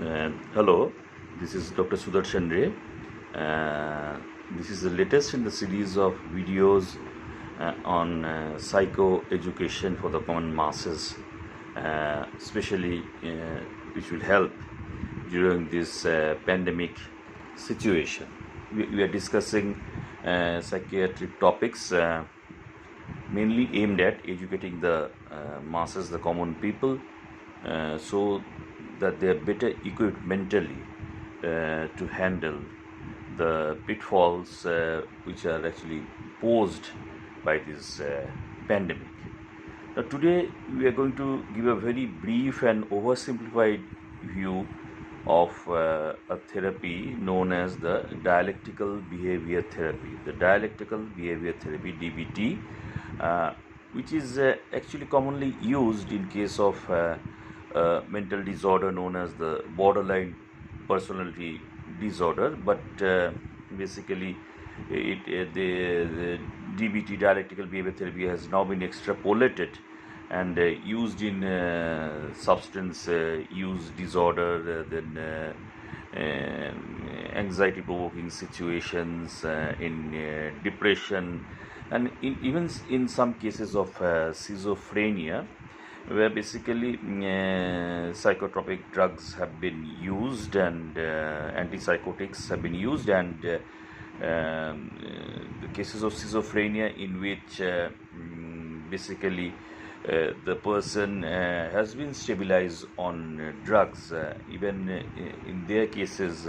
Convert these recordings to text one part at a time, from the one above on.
Hello, this is Dr.Sudarsan Ray. This is the latest in the series of videos on psycho-education for the common masses, especially which will help during this pandemic situation. We are discussing psychiatric topics mainly aimed at educating the masses, the common people, so that they are better equipped mentally to handle the pitfalls which are actually posed by this pandemic. Now, today we are going to give a very brief and oversimplified view of a therapy known as the Dialectical Behaviour Therapy. The Dialectical Behaviour Therapy, D.B.T, which is actually commonly used in case of mental disorder known as the borderline personality disorder, but basically the D.B.T, Dialectical Behaviour Therapy, has now been extrapolated and used in substance use disorder, then anxiety provoking situations, in depression, and even in some cases of schizophrenia, where basically psychotropic drugs have been used and antipsychotics have been used, and the cases of schizophrenia in which basically the person has been stabilized on drugs, even in their cases,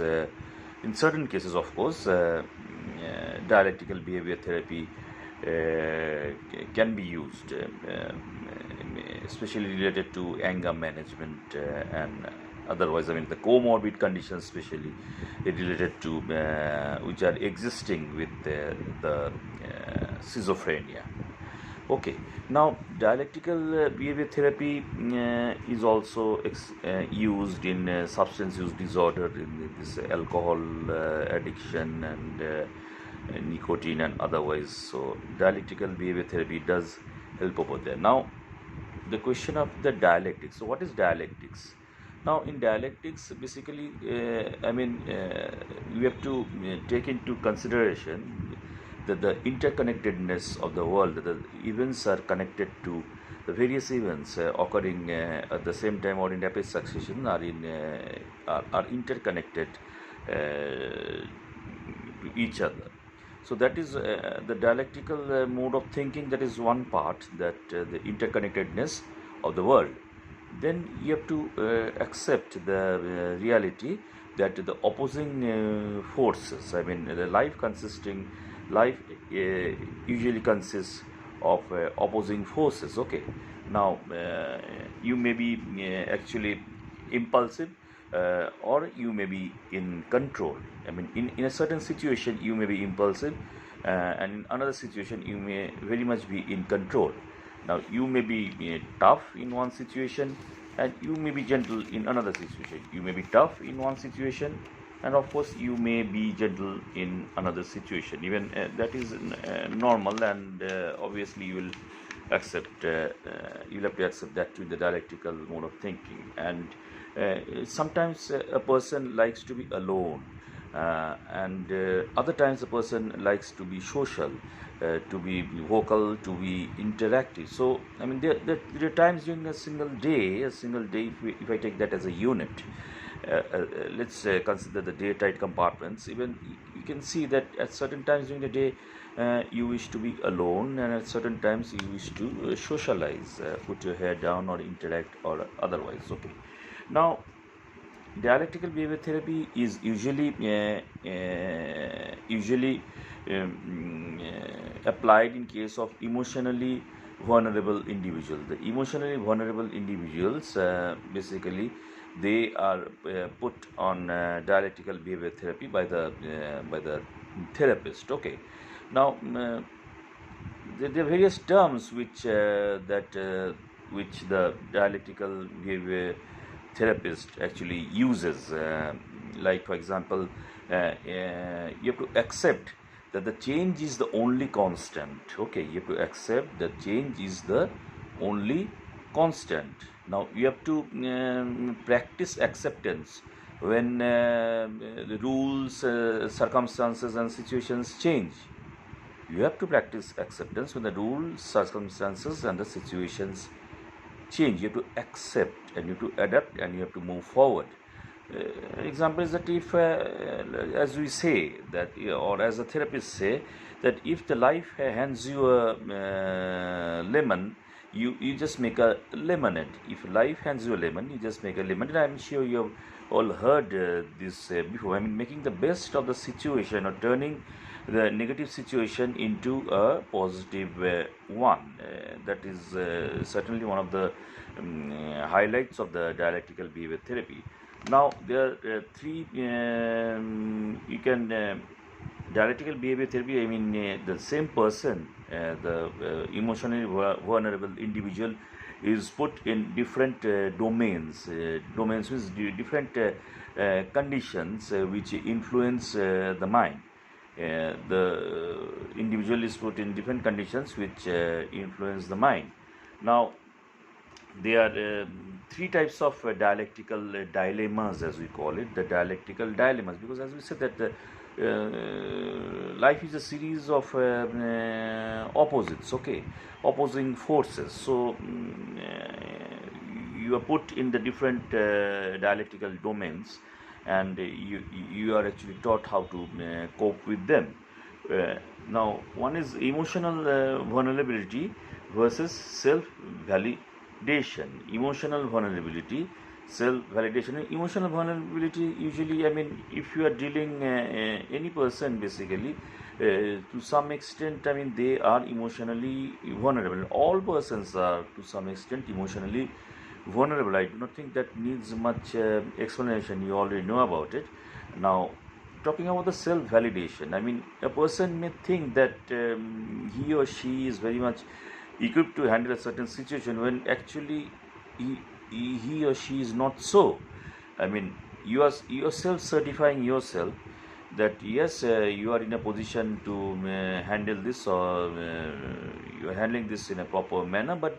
in certain cases of course, dialectical behavior therapy can be used, especially related to anger management and otherwise. I mean, the comorbid conditions, especially related to which are existing with the schizophrenia. Okay, now dialectical behavior therapy is also used in substance use disorder, in this alcohol addiction and nicotine and otherwise. So dialectical behavior therapy does help over there. Now, the question of the dialectics. So what is dialectics? Now, in dialectics, basically, we have to take into consideration that the interconnectedness of the world, that the events are connected to the various events occurring at the same time or in rapid succession are interconnected to each other. So that is the dialectical mode of thinking. That is one part, that the interconnectedness of the world. Then you have to accept the reality that the opposing forces, the life usually consists of opposing forces. Okay, now you may be actually impulsive, or you may be in control. In a certain situation you may be impulsive, and in another situation you may very much be in control. Now, you may be tough in one situation and you may be gentle in another situation. You may be tough in one situation and of course you may be gentle in another situation. Even that is normal, and obviously you will accept, you'll have to accept that to the dialectical mode of thinking. And sometimes a person likes to be alone, and other times a person likes to be social, to be vocal, to be interactive. So there are times during a single day, if I take that as a unit, let's consider the day-tight compartments. Even you can see that at certain times during the day you wish to be alone, and at certain times you wish to socialize, put your hair down or interact or otherwise. Okay, now dialectical behavior therapy is usually applied in case of emotionally vulnerable individuals. The emotionally vulnerable individuals, basically, they are put on dialectical behavior therapy by the therapist. Okay, now there are various terms which the dialectical behavior therapist actually uses, like for example, you have to accept that the change is the only constant. Okay, you have to accept that change is the only constant. Now you have to practice acceptance when the rules, circumstances, and situations change. You have to practice acceptance when the rules, circumstances, and the situations change. You have to accept, and you have to adapt, and you have to move forward. Example is that if, as we say that, or as the therapists say, that if the life hands you a lemon, you just make a lemonade. If life hands you a lemon, you just make a lemonade. I'm sure you have all heard this before. I mean, making the best of the situation, or turning the negative situation into a positive one. That is certainly one of the highlights of the dialectical behavior therapy. Now, there are three, you can, dialectical behavior therapy, I mean, the same person, the emotionally vulnerable individual, is put in different domains. Domains with different conditions which influence the mind. The individual is put in different conditions which influence the mind. Now, there are three types of dialectical dilemmas, as we call it, the dialectical dilemmas, because as we said that life is a series of opposites, okay, opposing forces. So you are put in the different dialectical domains, and you are actually taught how to cope with them. Now, one is emotional vulnerability versus self-validation. Emotional vulnerability, self-validation. Emotional vulnerability, usually, I mean, if you are dealing any person, basically, to some extent, I mean, they are emotionally vulnerable. All persons are, to some extent, emotionally vulnerable. I do not think that needs much explanation. You already know about it. Now, talking about the self-validation, I mean, a person may think that he or she is very much equipped to handle a certain situation, when actually he or she is not so. I mean, you are self-certifying yourself that yes, you are in a position to handle this, or you are handling this in a proper manner, but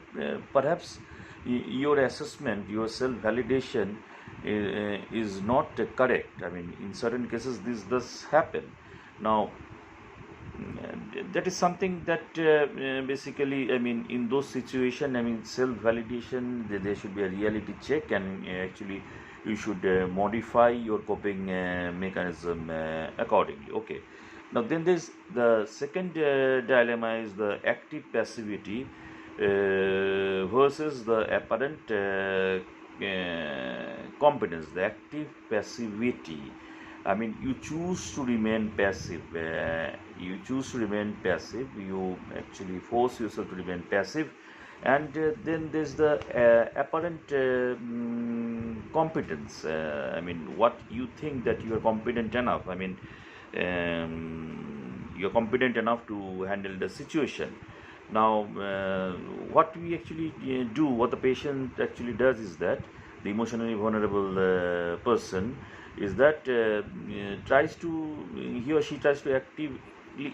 perhaps your assessment, your self-validation is not correct. I mean, in certain cases this does happen. Now, that is something that basically, I mean, in those situations, I mean, self-validation, there should be a reality check, and actually you should modify your coping mechanism accordingly. Okay. Now, then there's the second dilemma is the active passivity versus the apparent competence. The active passivity, I mean, you choose to remain passive. You choose to remain passive. You actually force yourself to remain passive. And then there's the apparent competence. I mean, what you think that you are competent enough. I mean, you're competent enough to handle the situation. Now, what we actually do, what the patient actually does is that the emotionally vulnerable person is that he or she tries to actively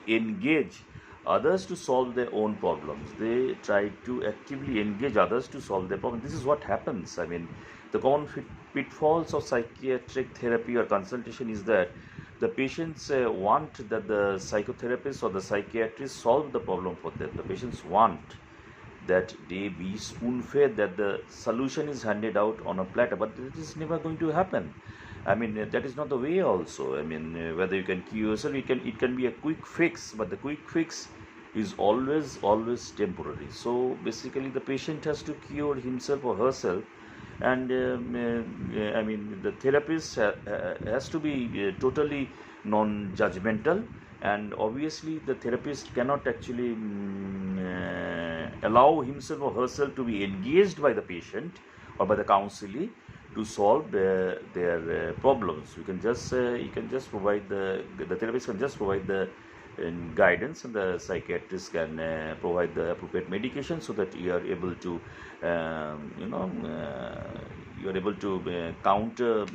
engage others to solve their own problems. They try to actively engage others to solve their problems. This is what happens. I mean, the common pitfalls of psychiatric therapy or consultation is that the patients want that the psychotherapist or the psychiatrist solve the problem for them. The patients want that they be spoon-fed, that the solution is handed out on a platter, but it is never going to happen. I mean, that is not the way also. I mean, whether you can cure yourself, it can be a quick fix, but the quick fix is always temporary. So basically the patient has to cure himself or herself, and I mean, the therapist has to be totally non-judgmental, and obviously the therapist cannot actually allow himself or herself to be engaged by the patient or by the counselee to solve their problems. You can just provide the therapist can just provide the guidance, and the psychiatrist can provide the appropriate medication, so that you are able to counter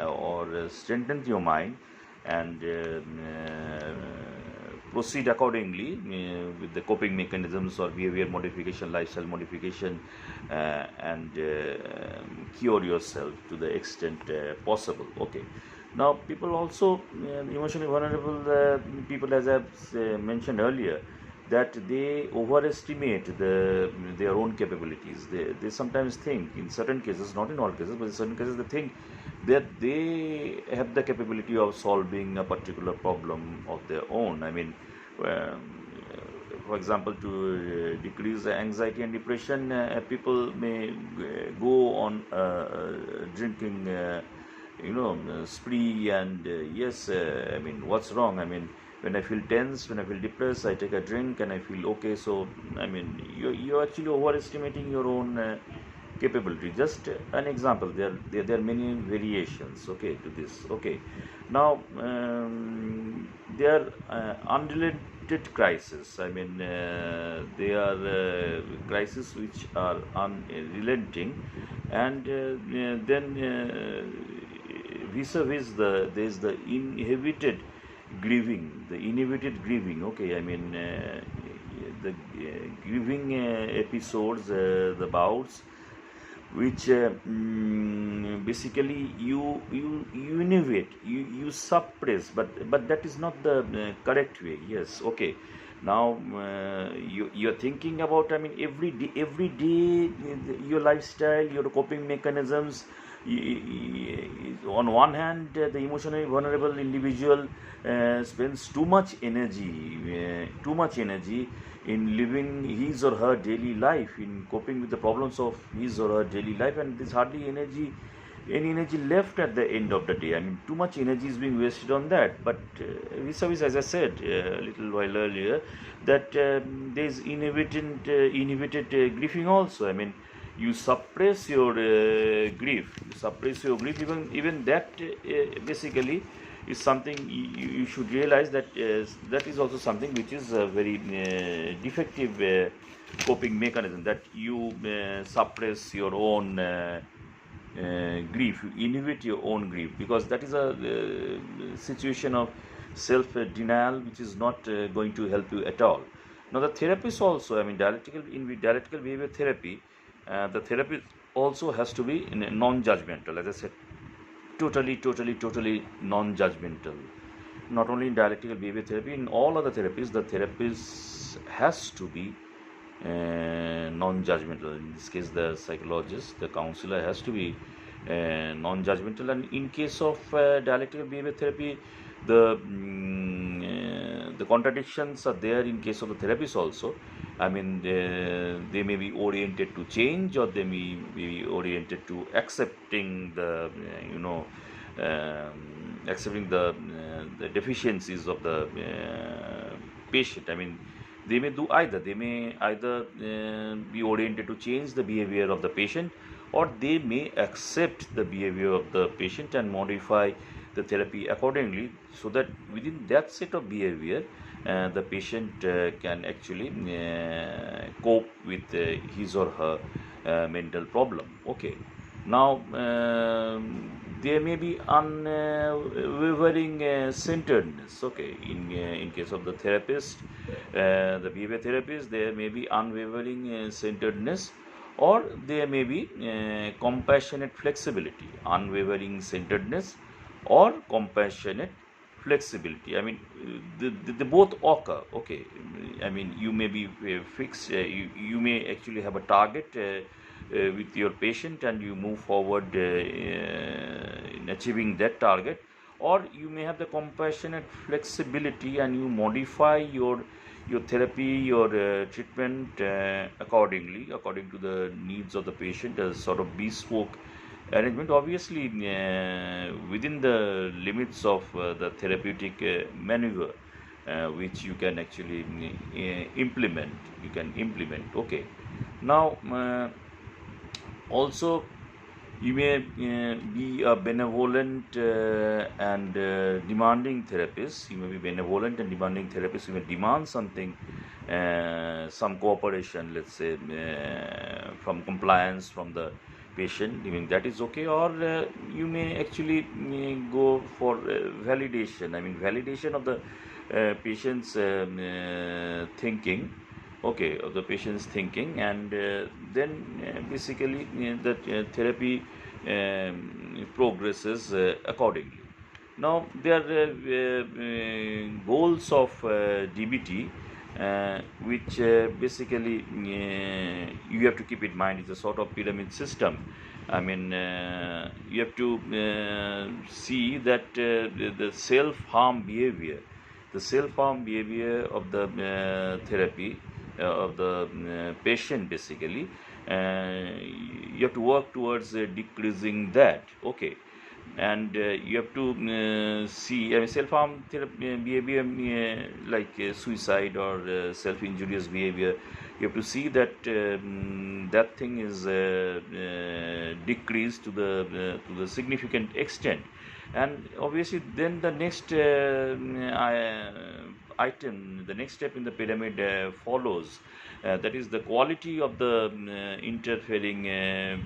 or strengthen your mind, and proceed accordingly with the coping mechanisms or behavior modification, lifestyle modification, and cure yourself to the extent possible. Okay. Now, people also, emotionally vulnerable people, as I've mentioned earlier, that they overestimate their own capabilities. They sometimes think, in certain cases, not in all cases, but in certain cases, they think that they have the capability of solving a particular problem of their own. I mean, for example, to decrease anxiety and depression, people may go on drinking spree, and yes, I mean, what's wrong? I mean, when I feel tense, when I feel depressed, I take a drink and I feel okay. So, I mean, you're actually overestimating your own capability. Just an example. There are many variations. Okay, to this. Okay, now there are unrelated crises. I mean, they are crises which are unrelenting, and then vis-a-vis there's the inhibited grieving. Okay, I mean, the grieving episodes, the bouts, which basically you innovate, you suppress, but that is not the correct way. Yes. Okay. Now you're thinking about, I mean, every day, your lifestyle, your coping mechanisms. On one hand, the emotionally vulnerable individual spends too much energy in living his or her daily life, in coping with the problems of his or her daily life, and there's hardly any energy left at the end of the day. I mean, too much energy is being wasted on that. But vis-a-vis, as I said a little while earlier, that there's inhibited grieving also. I mean, you suppress your grief. Even that basically is something you should realize, that that is also something which is a very defective coping mechanism, that you suppress your own grief, you inhibit your own grief, because that is a situation of self-denial which is not going to help you at all. Now, the therapist also, I mean, dialectical behavior therapy, the therapist also has to be non-judgmental, as I said, totally non-judgmental. Not only in dialectical behavior therapy, in all other therapies, the therapist has to be non-judgmental. In this case, the psychologist, the counselor, has to be non-judgmental. And in case of dialectical behavior therapy, the contradictions are there in case of the therapist also. I mean, they may be oriented to change, or they may be oriented to accepting the deficiencies of the patient. I mean, they may do either. They may either be oriented to change the behavior of the patient, or they may accept the behavior of the patient and modify the therapy accordingly, so that within that set of behavior, the patient can actually cope with his or her mental problem. Okay. Now, there may be unwavering centeredness. Okay, in case of the therapist, the behavior therapist, there may be unwavering centeredness, or there may be compassionate flexibility. Unwavering centeredness or compassionate flexibility. I mean, the both occur. Okay, I mean, you may be fixed. You may actually have a target with your patient, and you move forward in achieving that target, or you may have the compassionate flexibility, and you modify your therapy, your treatment according to the needs of the patient, as sort of bespoke arrangement, obviously within the limits of the therapeutic maneuver which you can actually implement. Okay. Now, also, you may be a benevolent and demanding therapist. You may be benevolent and demanding therapist. You may demand something, some cooperation, let's say, from compliance from the patient. Even that is okay. Or you may actually go for validation. I mean, validation of the patient's thinking, okay, of the patient's thinking, and then basically the therapy progresses accordingly. Now, there are goals of DBT, which basically you have to keep in mind. It's a sort of pyramid system. I mean, you have to see that the self-harm behavior, of the therapy of the patient, basically, you have to work towards decreasing that. Okay, and you have to see, I mean, self-harm behavior, like suicide or self-injurious behavior. You have to see that that thing is decreased to the significant extent, and obviously then the next item, the next step in the pyramid follows. That is the quality of the interfering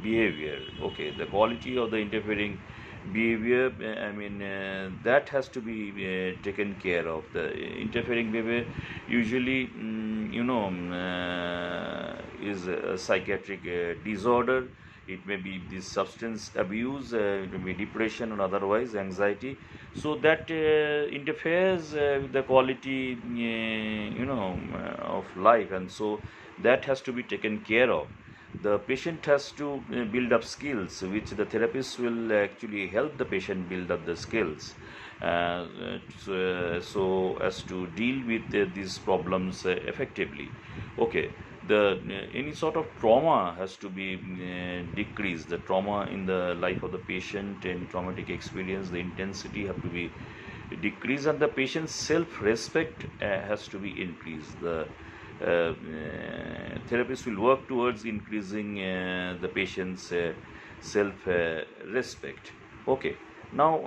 behavior. Okay, the quality of the interfering behavior, I mean, that has to be taken care of. The interfering behavior usually, is a psychiatric disorder. It may be this substance abuse, it may be depression or otherwise anxiety. So that interferes with the quality, of life, and so that has to be taken care of. The patient has to build up skills, which the therapist will actually help the patient build up the skills, so as to deal with these problems effectively. Okay, the any sort of trauma has to be decreased. The trauma in the life of the patient and traumatic experience, the intensity have to be decreased, and the patient's self-respect has to be increased. The therapist will work towards increasing the patient's self-respect. Okay, now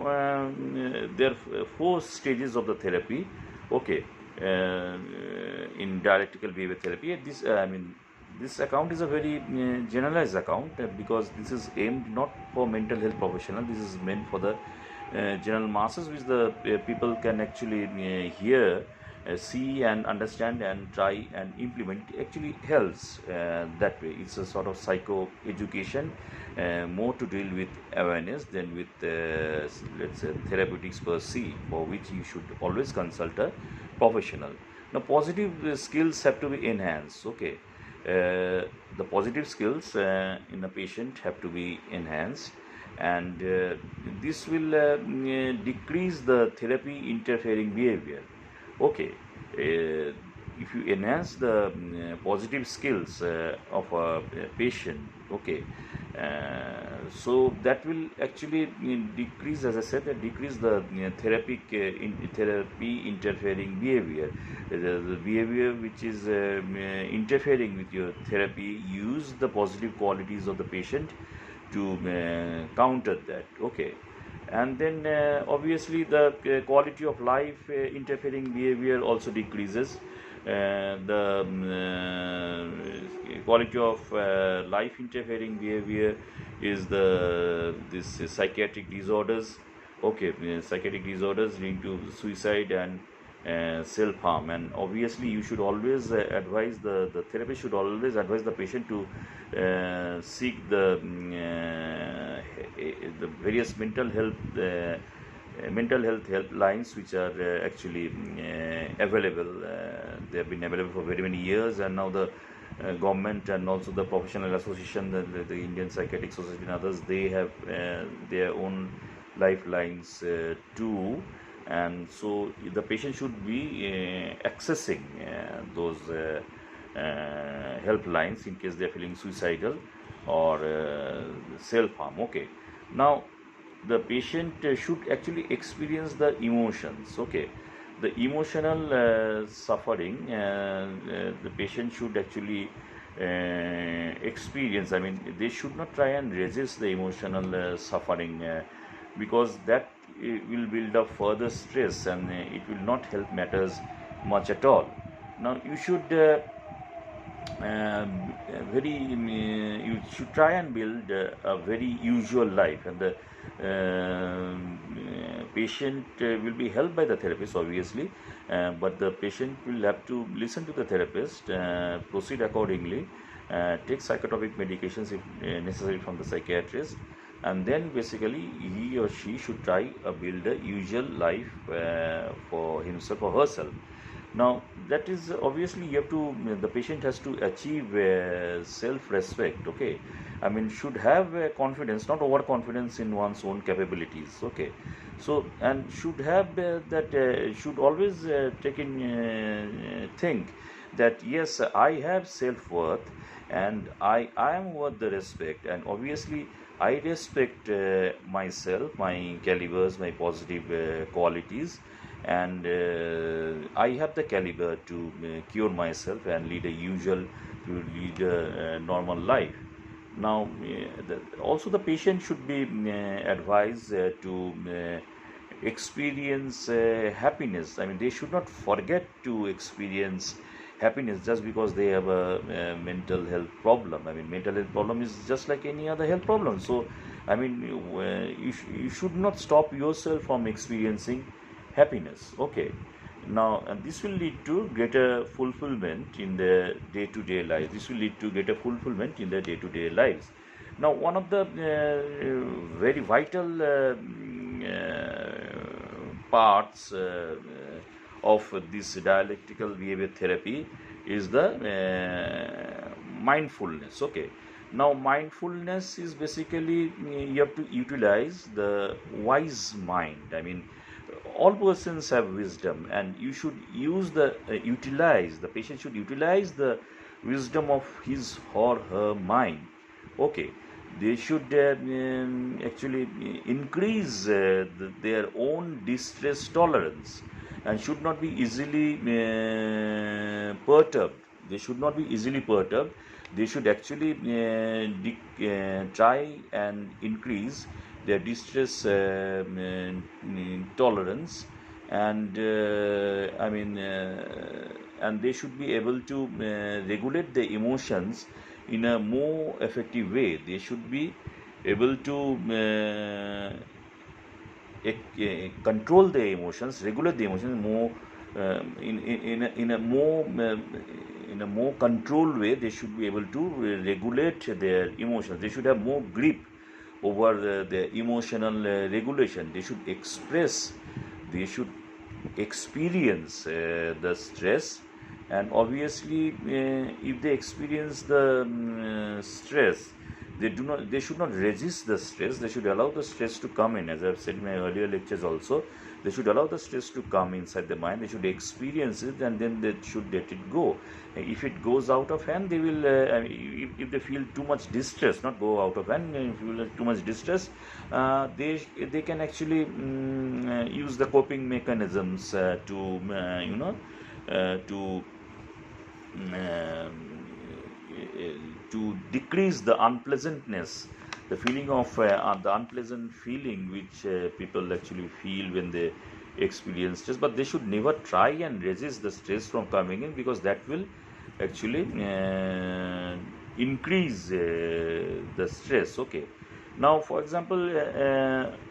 there are four stages of the therapy. Okay, in dialectical behavior therapy. This, I mean, this account is a very generalized account, because this is aimed not for mental health professional. This is meant for the general masses, which the people can actually hear, see and understand and try and implement. It actually helps that way. It's a sort of psycho-education, more to deal with awareness than with let's say therapeutics per se, for which you should always consult a professional. Now, positive skills have to be enhanced. Okay, the positive skills in a patient have to be enhanced, and this will decrease the therapy interfering behavior. Okay, if you enhance the positive skills of a patient, okay, so that will actually decrease, as I said, decrease the therapy interfering behavior. The behavior which is interfering with your therapy, use the positive qualities of the patient to counter that. Okay, and then obviously the quality of life interfering behavior also decreases. The quality of life interfering behavior is this psychiatric disorders. Okay, psychiatric disorders leading to suicide and self-harm. And obviously you should always advise the therapist should always advise the patient to seek the various mental health helplines, which are actually available. They have been available for very many years, and now the government and also the professional association, the Indian Psychiatric Society and others, they have their own lifelines too. And so the patient should be accessing those helplines in case they are feeling suicidal or self-harm. Okay, now the patient should actually experience the emotions. Okay, the emotional suffering, the patient should actually experience. I mean, they should not try and resist the emotional suffering, because that will build up further stress, and it will not help matters much at all. Now you should you should try and build a very usual life, and the patient will be helped by the therapist, obviously, but the patient will have to listen to the therapist, proceed accordingly, take psychotropic medications if necessary from the psychiatrist, and then basically he or she should try build a usual life for himself or herself. Now that is obviously you have to, the patient has to achieve self-respect. Okay, I mean should have confidence, not overconfidence in one's own capabilities. Okay, so and should have that should always take in think that yes, I have self-worth and I am worth the respect, and obviously I respect myself, my calibers, my positive qualities, and I have the caliber to cure myself and lead a normal life. Now, also the patient should be advised to experience happiness. I mean, they should not forget to experience happiness just because they have a mental health problem. I mean, mental health problem is just like any other health problem. So, I mean, you should not stop yourself from experiencing happiness. Okay. Now, and this will lead to greater fulfillment in the day-to-day life. This will lead to greater fulfillment in the day-to-day lives. Now, one of the very vital parts of this dialectical behavior therapy is the mindfulness. Okay. Now, mindfulness is basically you have to utilize the wise mind. I mean, all persons have wisdom, and you should use the patient should utilize the wisdom of his or her mind. Okay, they should actually increase their own distress tolerance, and should not be easily perturbed. They should not be easily perturbed. They should actually try and increase their distress tolerance, and and they should be able to regulate the emotions in a more effective way. They should be able to control the emotions, regulate the emotions more in a more controlled way. They should be able to regulate their emotions. They should have more grip over the emotional regulation. They should express, they should experience the stress, and obviously if they experience the stress, they should not resist the stress. They should allow the stress to come in. As I've said in my earlier lectures also, they should allow the stress to come inside the mind. They should experience it, and then they should let it go. If it goes out of hand, they will if they feel too much distress, not go out of hand, if you feel too much distress, they can actually use the coping mechanisms to decrease the unpleasantness, the feeling of the unpleasant feeling which people actually feel when they experience stress. But they should never try and resist the stress from coming in, because that will actually increase the stress. Okay. Now, for example,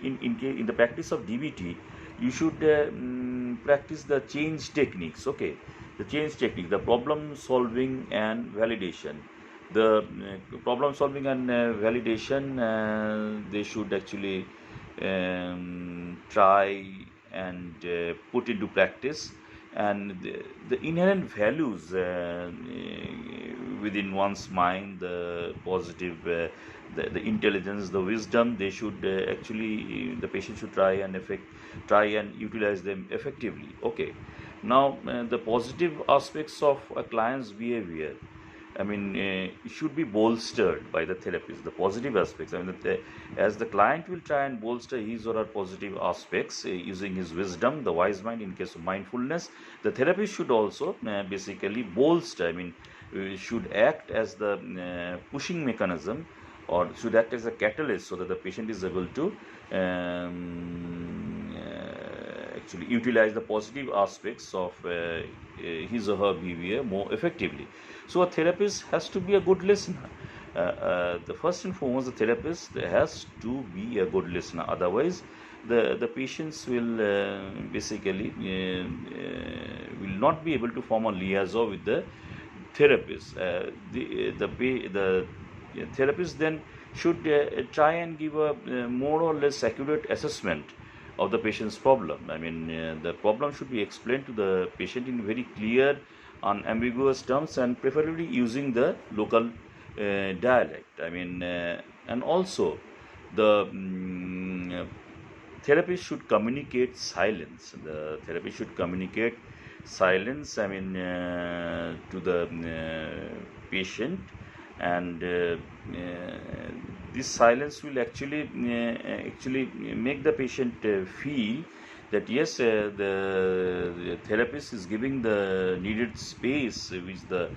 in the practice of D.B.T, you should practice the change techniques. Okay, the change technique, the problem solving and validation. The problem solving and validation, they should actually try and put into practice, and the inherent values within one's mind, the positive, the intelligence, the wisdom, they should actually, the patient should try and utilize them effectively. Okay. Now, the positive aspects of a client's behavior, I mean, it should be bolstered by the therapist. The positive aspects, I mean, as the client will try and bolster his or her positive aspects using his wisdom, the wise mind. In case of mindfulness, the therapist should also basically bolster. I mean, should act as the pushing mechanism, or should act as a catalyst, so that the patient is able to actually utilize the positive aspects of his or her behavior more effectively. So a therapist has to be a good listener. The first and foremost, the therapist has to be a good listener. Otherwise, the patients will basically will not be able to form a liaison with the therapist. The therapist then should try and give a more or less accurate assessment of the patient's problem. I mean, the problem should be explained to the patient in very clear, unambiguous terms, and preferably using the local dialect. I mean, and also the therapist should communicate silence. The therapist should communicate silence, I mean, to the patient, and this silence will actually make the patient feel that yes, the therapist is giving the needed space which the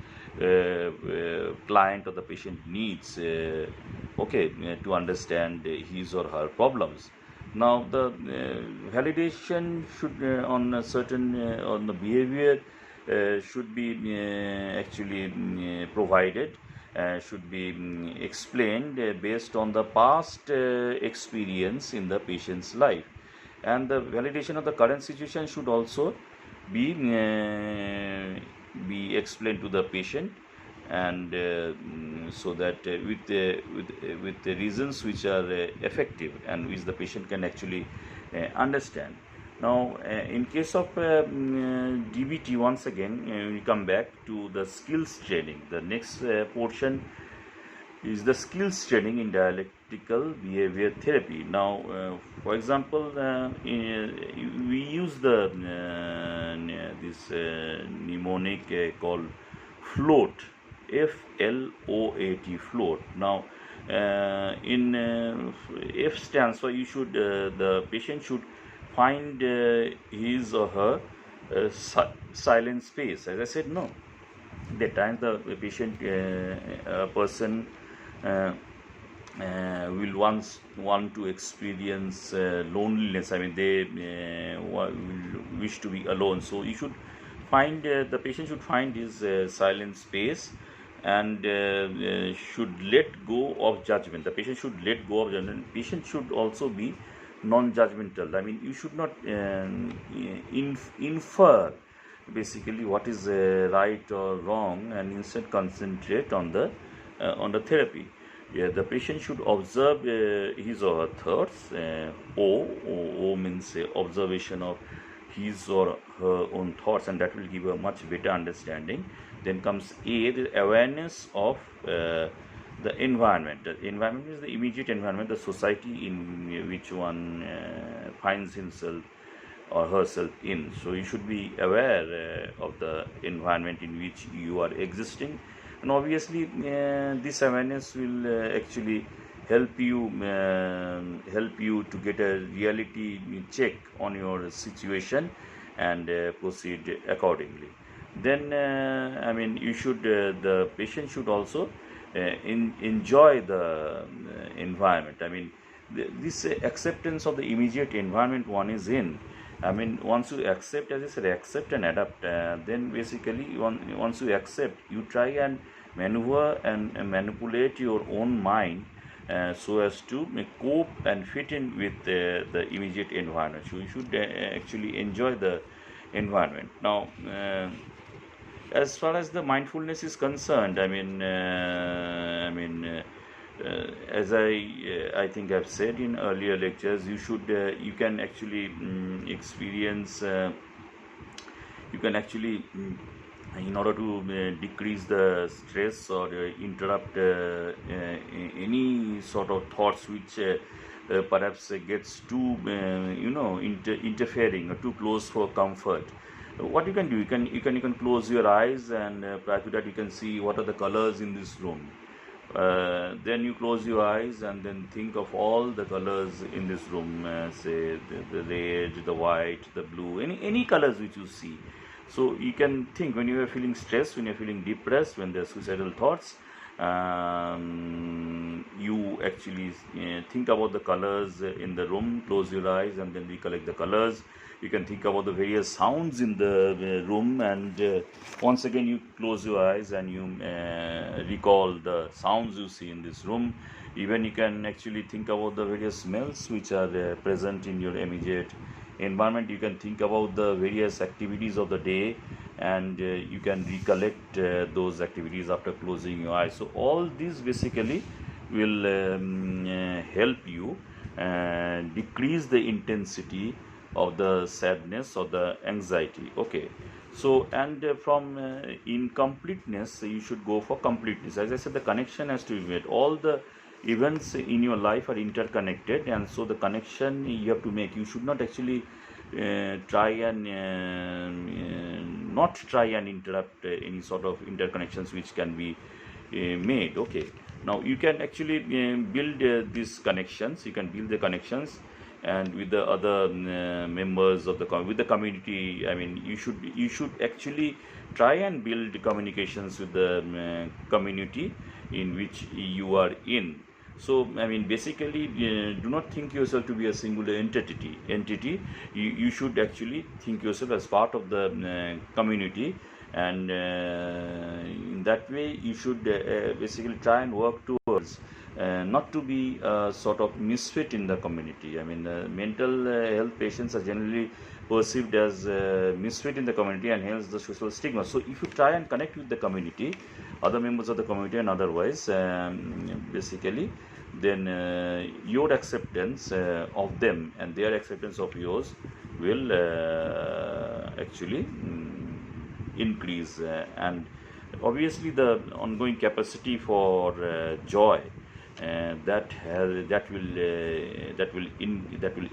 client or the patient needs, to understand his or her problems. Now, the validation should on a certain on the behavior should be actually provided, should be explained based on the past experience in the patient's life, and the validation of the current situation should also be explained to the patient, and so that with the reasons which are effective and which the patient can actually understand. Now, in case of DBT, once again we come back to the skills training. The next portion is the skills training in dialectical behavior therapy. Now, for example, we use the this mnemonic called float, FLOAT, float. Now, in F stands for you should the patient should find his or her silent space. As I said, no. At times the patient person will want to experience loneliness. I mean, they will wish to be alone. So you should find the patient should find his silent space, and should let go of judgment. The patient should let go of judgment. Patient should also be non-judgmental. I mean, you should not infer basically what is right or wrong, and instead concentrate on the therapy. Yeah, the patient should observe his or her thoughts. O means observation of his or her own thoughts, and that will give a much better understanding. Then comes A, the awareness of the environment. The environment is the immediate environment, the society in which one finds himself or herself in. So you should be aware of the environment in which you are existing, and obviously this awareness will actually help you to get a reality check on your situation and proceed accordingly. Then I mean, you should the patient should also enjoy the environment. I mean, this acceptance of the immediate environment one is in. I mean, once you accept, as I said, accept and adapt, then basically once you accept, you try and maneuver and manipulate your own mind so as to cope and fit in with the immediate environment. So you should actually enjoy the environment. Now, as far as the mindfulness is concerned, I mean, as I think I've said in earlier lectures, you can actually experience, you can actually in order to decrease the stress or interrupt any sort of thoughts which perhaps gets too interfering or too close for comfort. What you can do, you can close your eyes, and prior to that you can see what are the colors in this room. Then you close your eyes and then think of all the colors in this room, say the red, the white, the blue, any colors which you see. So you can think when you are feeling stressed, when you are feeling depressed, when there are suicidal thoughts, You actually think about the colors in the room, close your eyes and then recollect the colors. You can think about the various sounds in the room, and once again you close your eyes and you recall the sounds you see in this room. Even you can actually think about the various smells which are present in your immediate environment. You can think about the various activities of the day, and you can recollect those activities after closing your eyes. So all these basically will help you decrease the intensity of the sadness or the anxiety. Okay, so and from incompleteness you should go for completeness. As I said, the connection has to be made. All the events in your life are interconnected, and so the connection you have to make. You should not actually try and not try and interrupt any sort of interconnections which can be made. Okay, now you can actually build these connections. You can build the connections and with the other members of the with the community. I mean, you should actually try and build communications with the community in which you are in. So I mean, basically, do not think yourself to be a singular entity. You should actually think yourself as part of the community, and in that way you should basically try and work towards not to be a sort of misfit in the community. I mean, mental health patients are generally perceived as misfit in the community, and hence the social stigma. So if you try and connect with the community, other members of the community and otherwise, basically, then your acceptance of them and their acceptance of yours will actually increase, and obviously the ongoing capacity for joy that will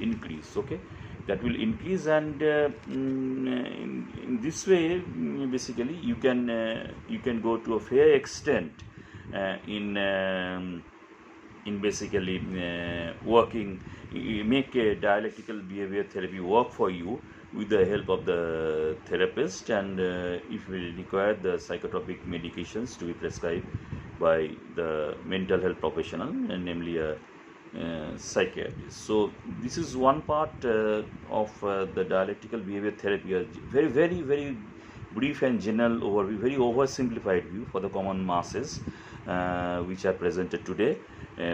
increase. Okay, that will increase, and in this way, basically you can go to a fair extent in basically working. You make a dialectical behavior therapy work for you with the help of the therapist, and if we require the psychotropic medications to be prescribed by the mental health professional, and namely a psychiatrist. So this is one part of the dialectical behavior therapy, a very brief and general overview, very oversimplified view for the common masses, which are presented today.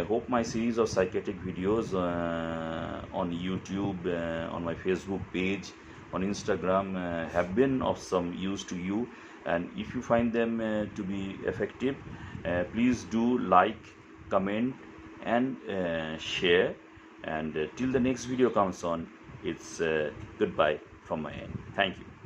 Hope my series of psychiatric videos on YouTube, on my Facebook page, on Instagram have been of some use to you, and if you find them to be effective, please do like, comment and share, and till the next video comes on, it's goodbye from my end. Thank you.